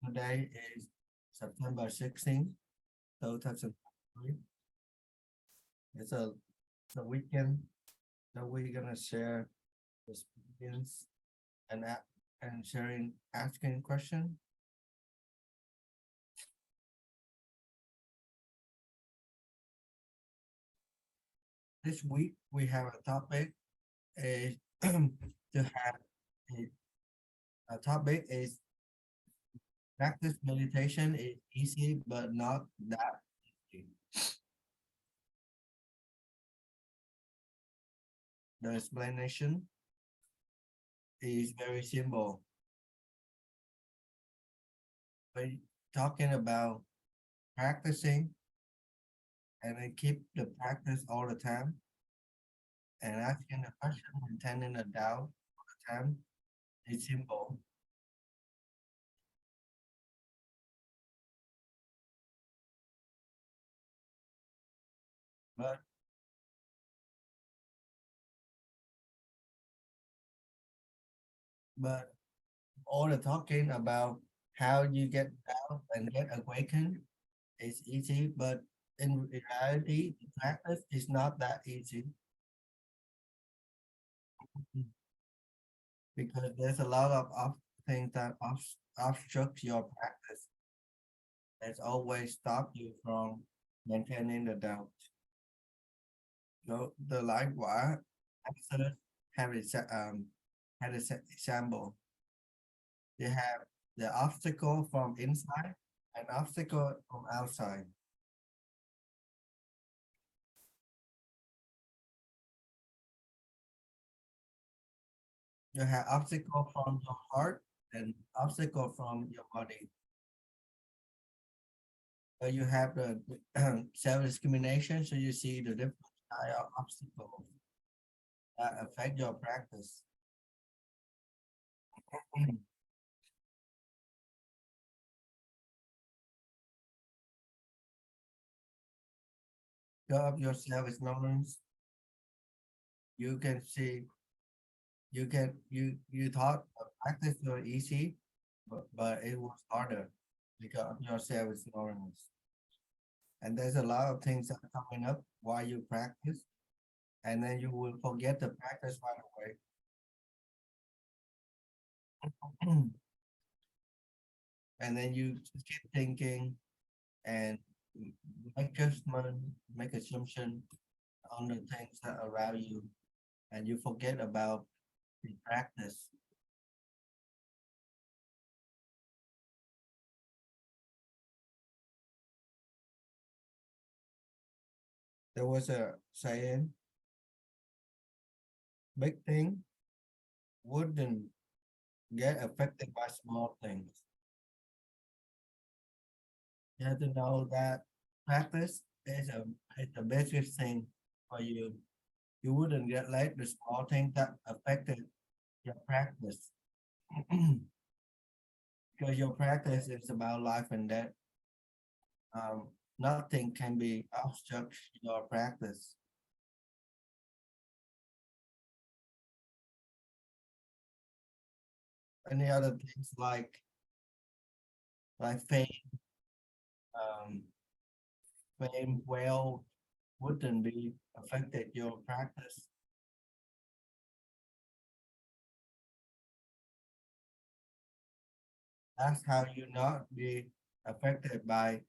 Today is September 16th, 2023. It's a weekend that we're gonna share experience and sharing asking question. This week we have a topic is to have a topic is practice meditation is easy but not that easy. The explanation is very simple. We're talking about practicing and then keep the practice all the time and asking the question and turning a doubt all the time is simple. But but all the talking about how you get out and get awakened is easy, but in reality, the practice is not that easy because there's a lot of things that obstruct your practice. That's always stop you from maintaining the doubt. So the life wire episode have had example. They have the obstacle from inside and obstacle from outside. You have obstacle from your heart and obstacle from your body. So you have the self-discrimination, so you see the different type of obstacles that affect your practice. Go up your self-ignorance. You can see, you thought the practice was easy, but it was harder because of your self-ignorance. And there's a lot of things that are coming up while you practice, and then you will forget the practice right away. And then you just keep thinking and make judgment, make assumption on the things that are around you, and you forget about the practice. There was a saying, big thing wouldn't get affected by small things. You have to know that practice is the basic thing for you. You wouldn't get let the small thing that affected your practice. Because your practice is about life and death. Nothing can be obstruct your practice. Any other things like um, fame, wealth wouldn't be affected your practice. That's how you not be affected by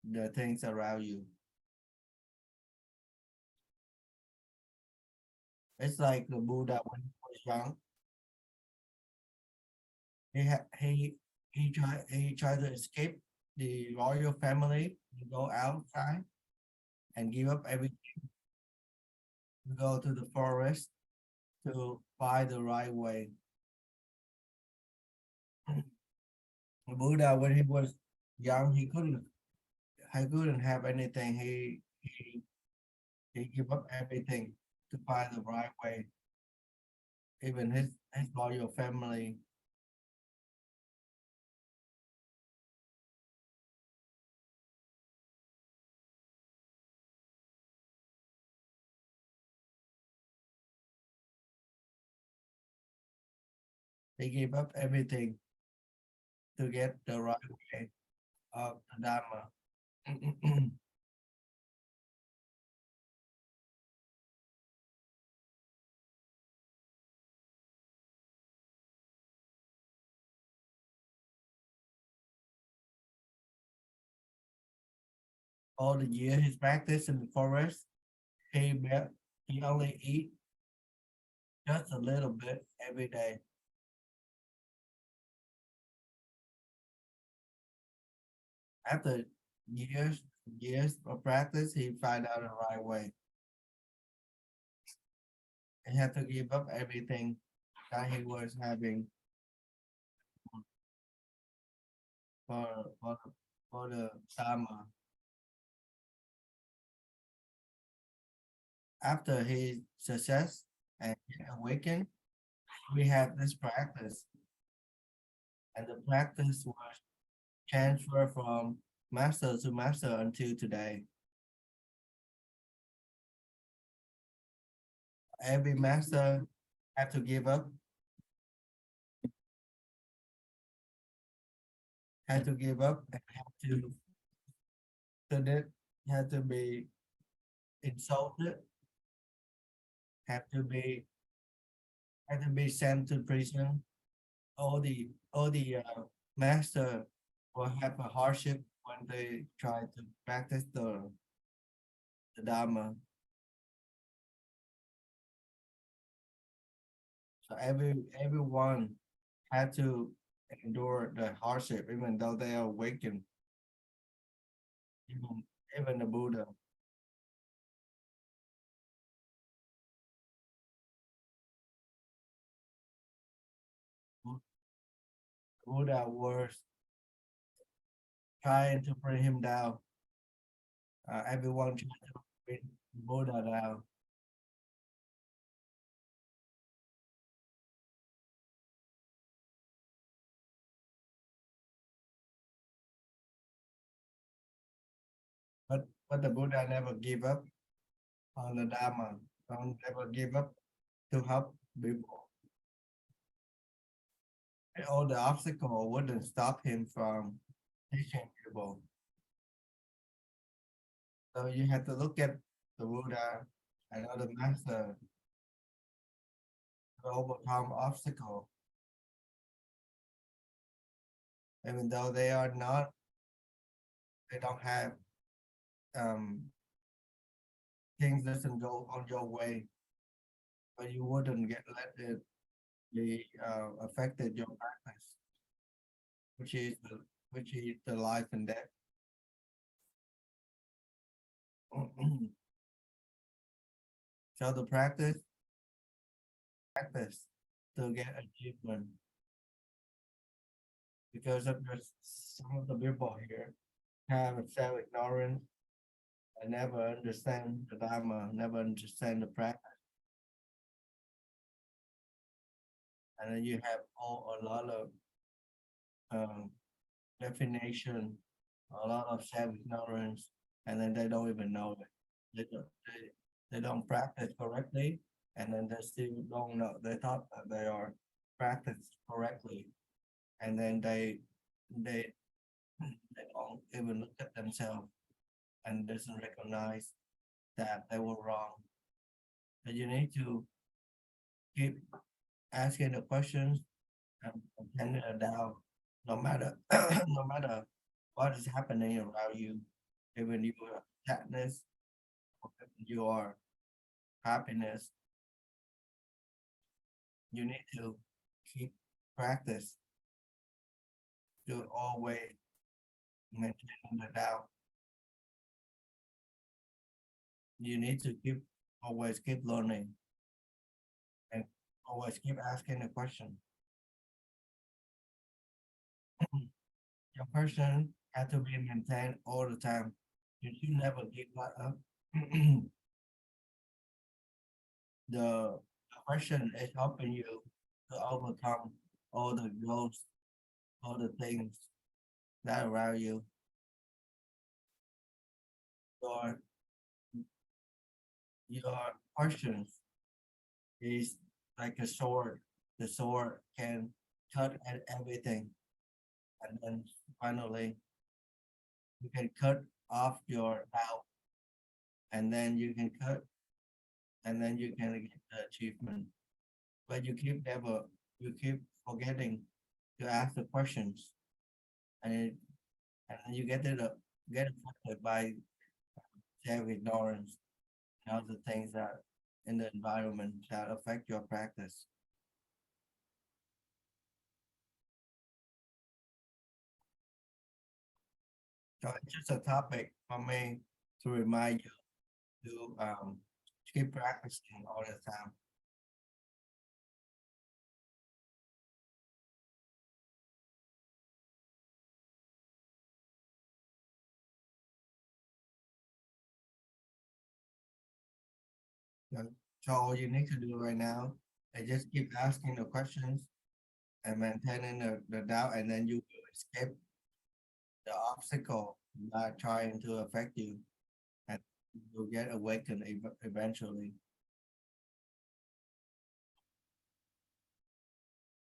the things around you. It's like the Buddha when he was young. He tried to escape the royal family to go outside and give up everything to go to the forest to find the right way. The Buddha when he was young he couldn't have anything. He gave up everything to find the right way. Even his royal family, they gave up everything to get the right way of the Dharma. All the year he's practiced in the forest, he only eat just a little bit every day. After years of practice, he find out the right way. He had to give up everything that he was having for for the Dharma. After his success and awakened, we have this practice, and the practice was transferred from master to master until today. Every master had to give up, and had to it, had to be insulted, had to be sent to prison. All the master will have a hardship when they try to practice the Dharma. So everyone had to endure the hardship, even though they are awakened. Even even the Buddha, Buddha was trying to bring him down. Everyone tried to bring Buddha down, but the Buddha never give up on the Dharma. Don't never give up to help people. And all the obstacle wouldn't stop him from teaching people. So you have to look at the Buddha and other master to overcome obstacle, even though they don't have um, things doesn't go on your way, but you wouldn't get let it be affected your practice, which is the life and death. So the practice to get achievement because of some of the people here have self ignorance and never understand the Dharma, never understand the practice, and then you have a lot of um, definition, a lot of self ignorance, and then they don't even know it. They don't practice correctly, and then they still don't know. They thought that they are practiced correctly, and then they they don't even look at themselves and doesn't recognize that they were wrong. But you need to keep asking the questions and attending a doubt, no matter no matter what is happening around you, even your sadness, your happiness, you need to keep practice to always maintain the doubt. You need to always keep learning and always keep asking the question. Your person has to be maintained all the time. You should never give that up. The question is helping you to overcome all the ghosts, all the things that around you. Your your questions is like a sword. The sword can cut at everything, and then finally you can cut off your doubt, and then you can cut, and then you can get the achievement. But you keep forgetting to ask the questions, and and then you get affected by self ignorance and other things that in the environment that affect your practice. So it's just a topic for me to remind you to keep practicing all the time. So, so all you need to do right now is just keep asking the questions and maintaining the doubt, and then you will escape the obstacle not trying to affect you, and you'll get awakened eventually.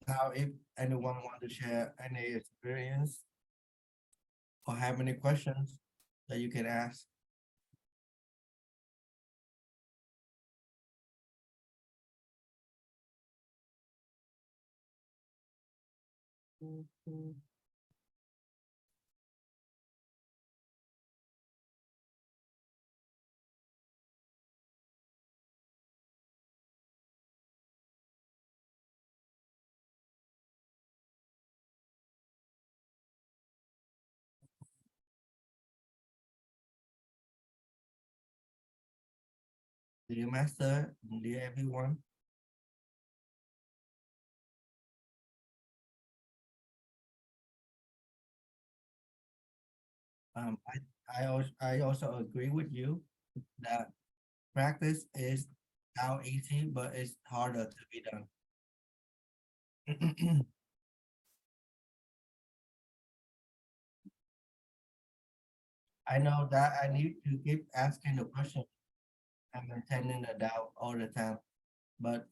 Now, if anyone want to share any experience or have any questions that you can ask. Dear Master, dear everyone, I also agree with you that practice is now easy, but it's harder to be done. I know that I need to keep asking the question and maintaining the doubt all the time, but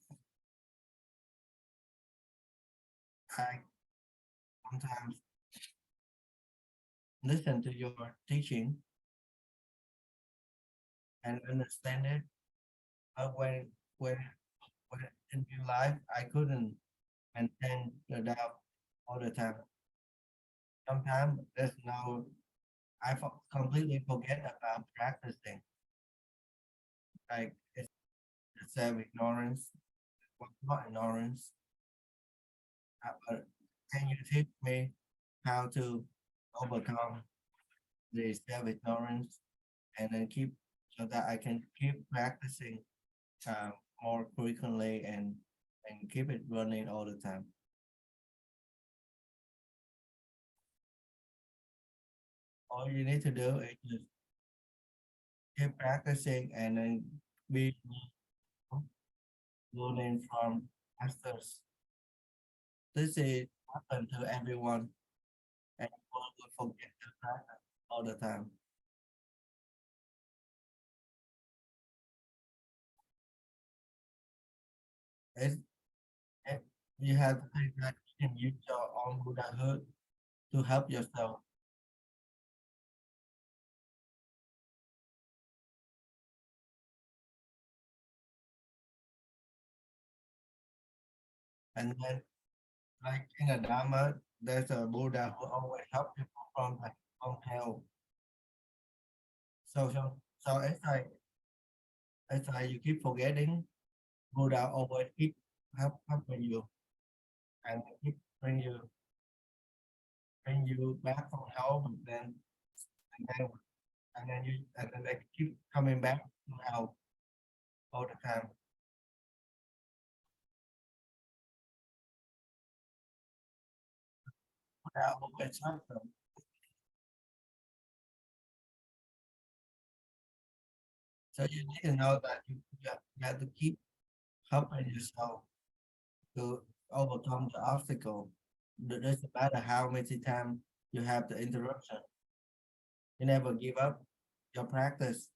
I sometimes listen to your teaching and understand it. But when in real life, I couldn't maintain the doubt all the time. Sometimes there's no, completely forget about practicing. Like it's self ignorance, not ignorance. But can you teach me how to overcome the self ignorance and then keep so that I can keep practicing uh, more frequently and keep it running all the time. All you need to do is just keep practicing and then be learning from masters. This is happen to everyone, and people will forget to practice all the time. It's, it, you have to think that you can use your own Buddhahood to help yourself, and then like in the Dharma, there's a Buddha who always help people from hell. So it's like you keep forgetting Buddha always keep helping you and keep bring you back from hell, but then and then and then they keep coming back to hell all the time. Buddha always help them. So you need to know that you have to keep helping yourself to overcome the obstacle. It doesn't matter how many times you have the interruption. You never give up your practice.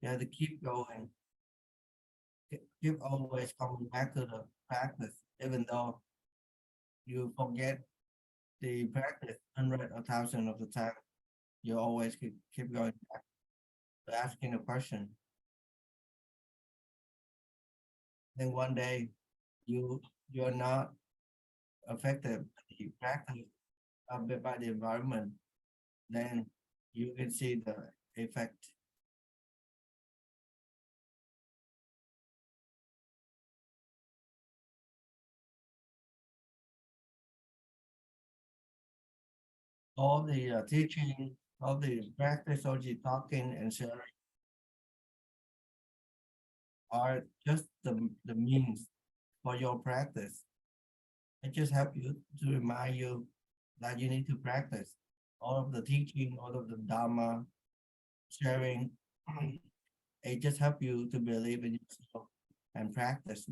You have to keep going. Keep always coming back to the practice, even though you forget the practice hundred or thousand of the time, you always keep going back to asking a question. Then one day you're not affected by the practice by the environment, then you can see the effect. All the teaching, all the practice, all the talking and sharing are just the means for your practice. It just help you to remind you that you need to practice. All of the teaching, all of the Dharma, sharing, it just help you to believe in yourself and practice.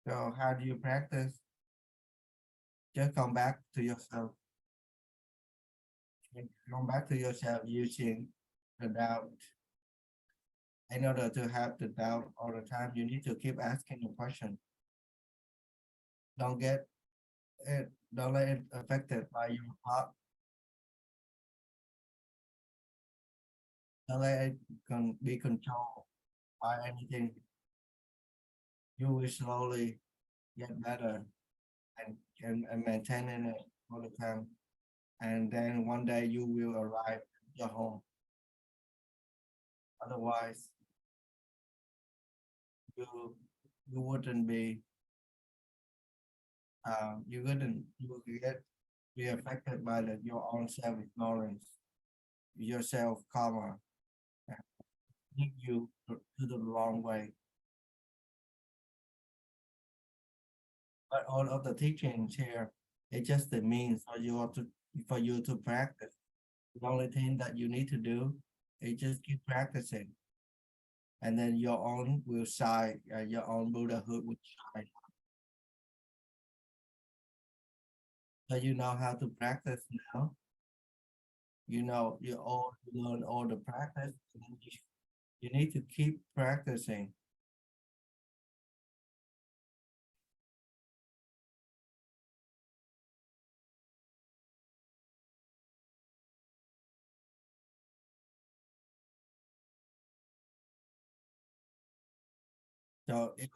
So how do you practice? Just come back to yourself. Come back to yourself using the doubt. In order to have the doubt all the time, you need to keep asking the question. Don't get it, don't let it affected by your thought. Don't let it be controlled by anything. You will slowly get better and maintaining it all the time. And then one day you will arrive at your home. Otherwise, you you wouldn't be you will get be affected by your own self ignorance, your self karma, and lead you to the wrong way. But all of the teachings here, it's just the means for you to practice. The only thing that you need to do is just keep practicing, and then your own will shine, your own Buddhahood will shine. So you know how to practice now. You know you learn all the practice. And then you need to keep practicing. So if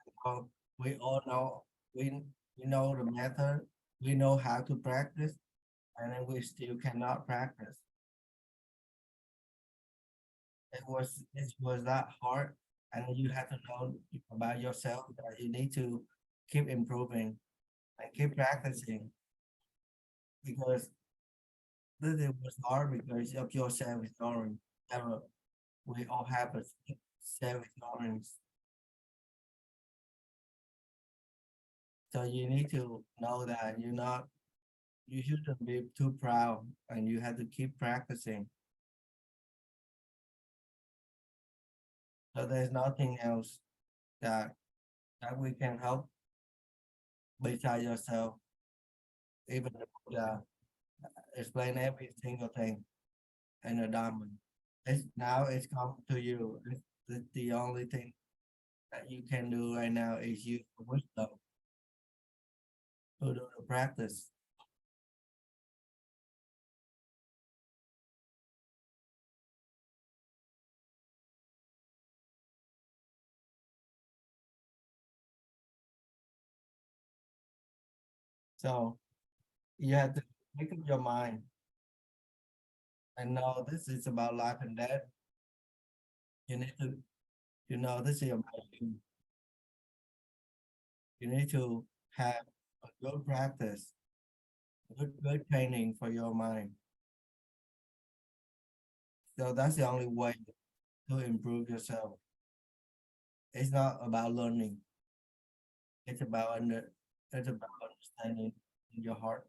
we all know we know the method, we know how to practice, and then we still cannot practice. It was that hard, and you have to know about yourself that you need to keep improving and keep practicing because this it was hard because of your self-ignorance. Ever we all have a self-ignorance, so you need to know that you shouldn't be too proud, and you have to keep practicing. So there's nothing else that we can help besides yourself. Even the Buddha explain every single thing in the Dharma. It's come to you. It's the only thing that you can do right now is use the wisdom to do the practice. So you have to make up your mind and know this is about life and death. You need to this is about you. You need to have a good practice, good training for your mind. So that's the only way to improve yourself. It's not about learning. It's about understanding in your heart.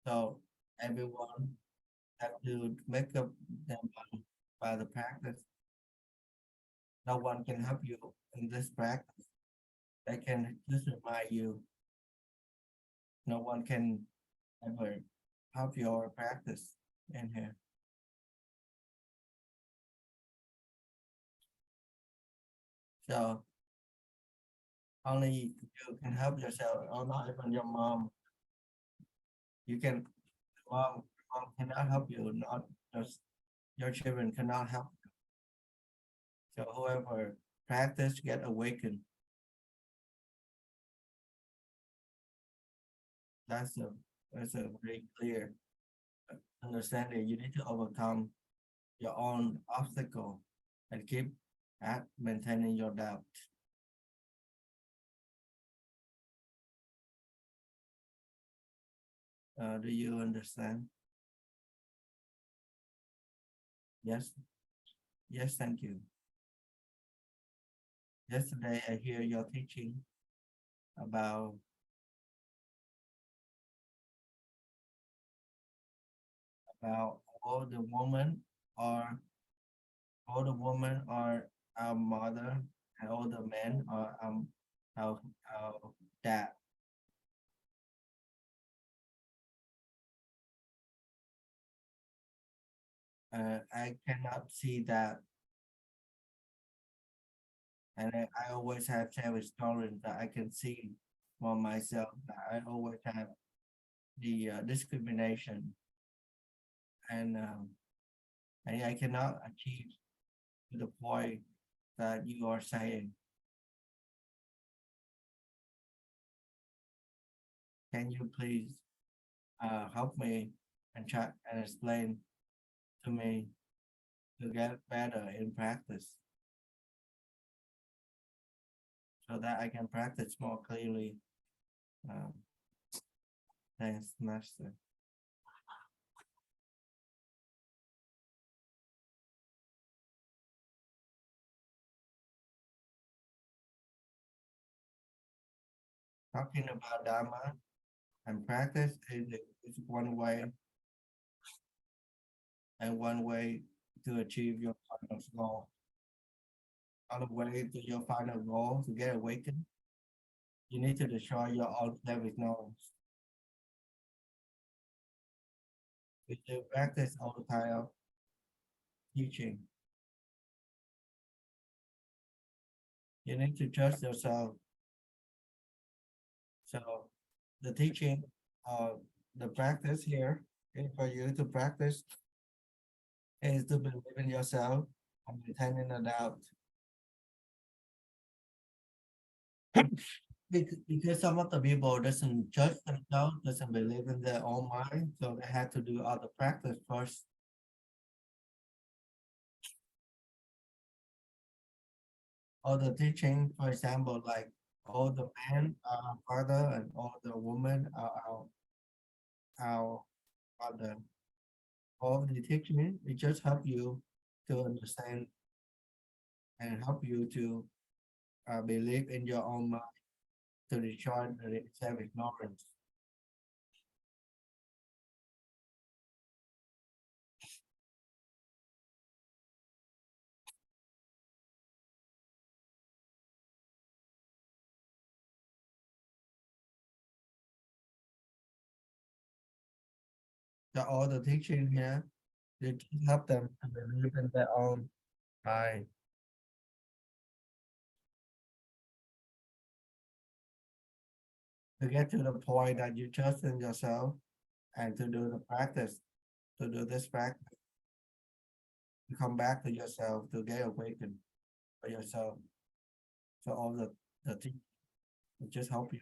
So everyone have to make up their mind by the practice. No one can help you in this practice. They can just remind you no one can ever help your practice in here. So only you can help yourself, or not even your mom. You can mom cannot help you, not just your children cannot help. So whoever practice get awakened. That's a that's a very clear understanding. You need to overcome your own obstacle and keep at maintaining your doubt. Do you understand? Yes. Yes, thank you. Yesterday I hear your teaching about about all the women or all the women are our mother and all the men are our dad. I cannot see that, and I always have self-tolerance that I can see for myself that I always have the discrimination, and I cannot achieve to the point that you are saying. Can you please help me and try and explain to me to get better in practice so that I can practice more clearly? Um, thanks, Master. Talking about Dharma and practice is one way and one way to achieve your final goal. On the way to your final goal to get awakened, you need to destroy your own self-ignorance. If you practice all the time of teaching, you need to trust yourself. So the teaching, uh, the practice here is for you to practice is to believe in yourself and maintaining a doubt. Because some of the people doesn't trust themselves, doesn't believe in their own mind, so they have to do all the practice first. All the teaching, for example, like all the men are our father and all the women are our father. All the teaching, it just help you to understand and help you to believe in your own mind to destroy the self-ignorance. So all the teaching here, they just help them to believe in their own mind. To get to the point that you trust in yourself and to do the practice, to do this practice, to come back to yourself, to get awakened for yourself. So all the teaching will just help you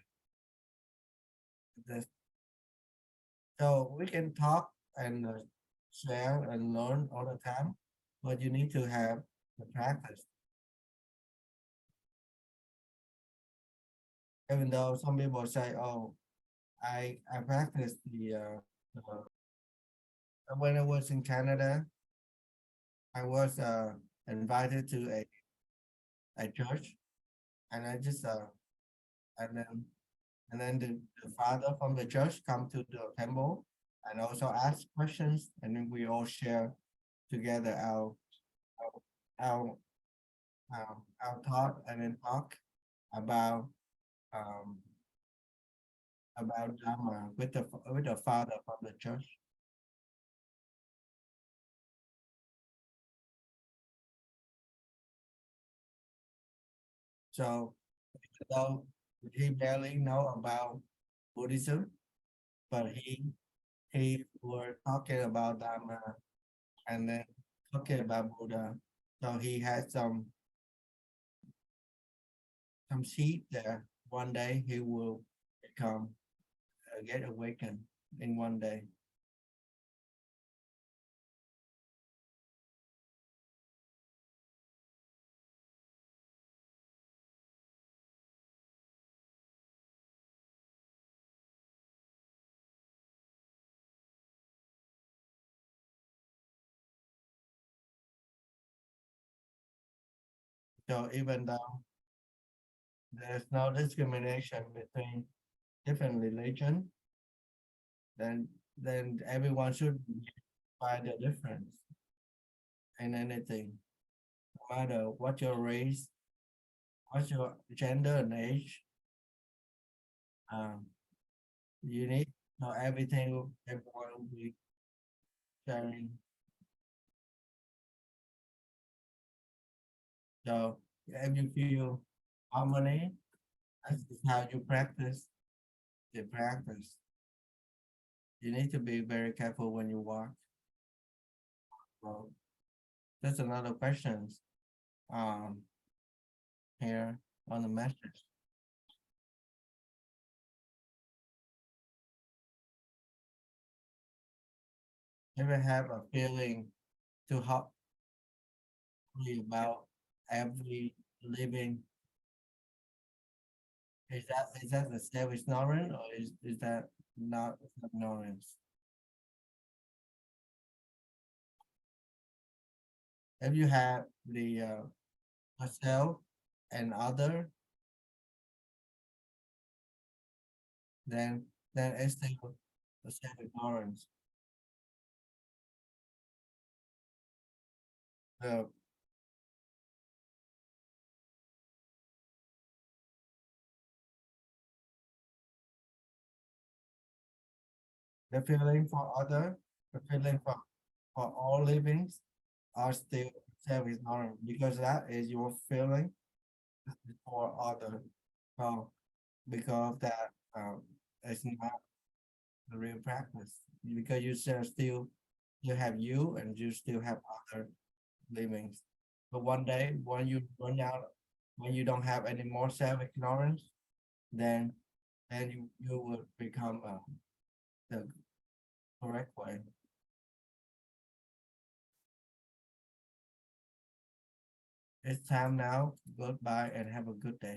with this. So we can talk and share and learn all the time, but you need to have the practice. Even though some people say, "Oh, I practiced when I was in Canada, I was invited to a church, and I just and then the father from the church come to the temple and also ask questions, and then we all share together our our thought and then talk about um about Dharma with the father from the church. So though he barely know about Buddhism, but he were talking about Dharma and then talking about Buddha. So he had some seed there. One day he will become get awakened in one day. So even though there's no discrimination between different religion, then everyone should find the difference in anything, no matter what your race, what's your gender and age. Um, you need to know everything everyone will be sharing. So if you feel harmony, that's how you practice the practice. You need to be very careful when you walk. So that's another question um here on the message. Ever have a feeling to help me about every living? Is that the self ignorance or is that not ignorance? If you have the self and other, then it's still the self ignorance. The the feeling for other, the feeling for all livings are still self ignorant because that is your feeling for other. So because that it's not the real practice because still you have you and you still have other livings. But one day when you run out, when you don't have any more self ignorance, then you will become the correct way. It's time now. Goodbye and have a good day.